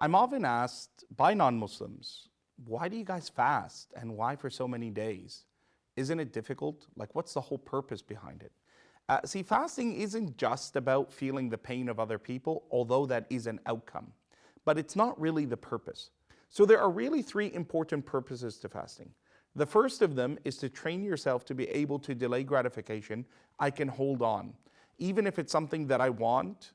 I'm often asked by non-Muslims, why do you guys fast and why for so many days? Isn't it difficult? Like, what's the whole purpose behind it? See, fasting isn't just about feeling the pain of other people, although that is an outcome, but it's not really the purpose. So there are really three important purposes to fasting. The first of them is to train yourself to be able to delay gratification. I can hold on. Even if it's something that I want,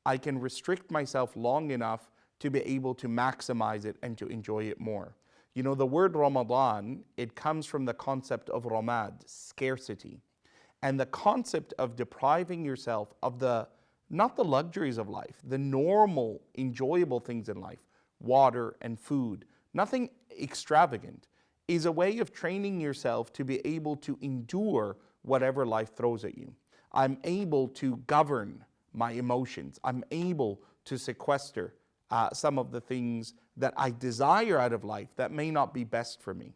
I can restrict myself long enough to be able to maximize it and to enjoy it more. You know, the word Ramadan, it comes from the concept of ramad, scarcity. And the concept of depriving yourself of not the luxuries of life, the normal, enjoyable things in life, water and food, nothing extravagant, is a way of training yourself to be able to endure whatever life throws at you. I'm able to govern my emotions. I'm able to sequester some of the things that I desire out of life that may not be best for me.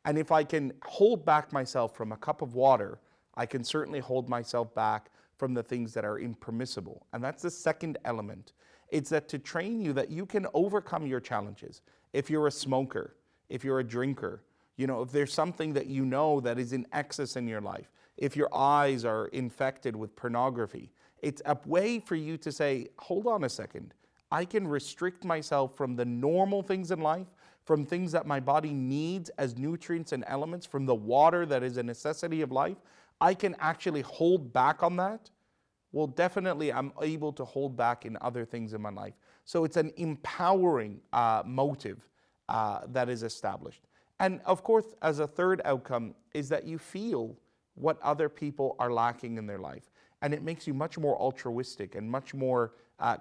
And if I can hold back myself from a cup of water, I can certainly hold myself back from the things that are impermissible. And that's the second element. It's that to train you that you can overcome your challenges. If you're a smoker, if you're a drinker, you know, if there's something that you know that is in excess in your life, if your eyes are infected with pornography, it's a way for you to say, hold on a second. I can restrict myself from the normal things in life, from things that my body needs as nutrients and elements, from the water that is a necessity of life. I can actually hold back on that. Well, definitely I'm able to hold back in other things in my life. So it's an empowering motive that is established. And of course, as a third outcome is that you feel what other people are lacking in their life. And it makes you much more altruistic and much more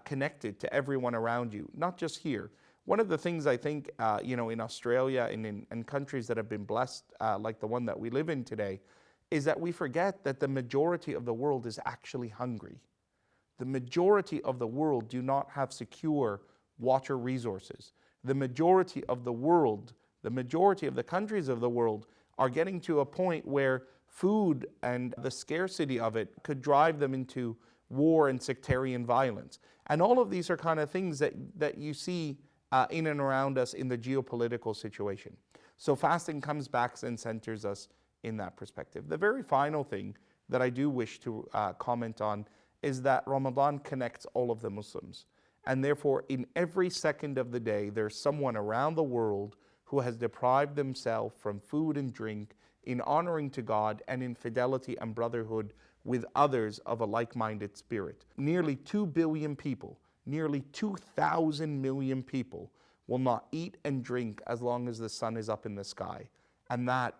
connected to everyone around you, not just here. One of the things I think, in Australia and in countries that have been blessed, like the one that we live in today, is that we forget that the majority of the world is actually hungry. The majority of the world do not have secure water resources. The majority of the world, the majority of the countries of the world are getting to a point where food and the scarcity of it could drive them into war and sectarian violence. And all of these are kind of things that you see in and around us in the geopolitical situation. So fasting comes back and centers us in that perspective. The very final thing that I do wish to comment on is that Ramadan connects all of the Muslims. And therefore, in every second of the day, there's someone around the world who has deprived themselves from food and drink in honoring to God and in fidelity and brotherhood with others of a like-minded spirit. Nearly 2 billion people, nearly 2,000 million people will not eat and drink as long as the sun is up in the sky. And that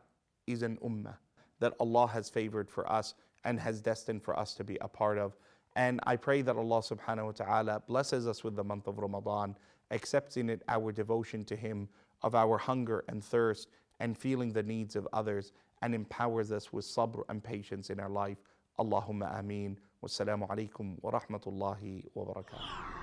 is an ummah that Allah has favored for us and has destined for us to be a part of. And I pray that Allah subhanahu wa ta'ala blesses us with the month of Ramadan, accepts in it our devotion to Him, of our hunger and thirst and feeling the needs of others, and empowers us with sabr and patience in our life. Allahumma ameen. Wassalamu alaikum wa rahmatullahi wa barakatuh.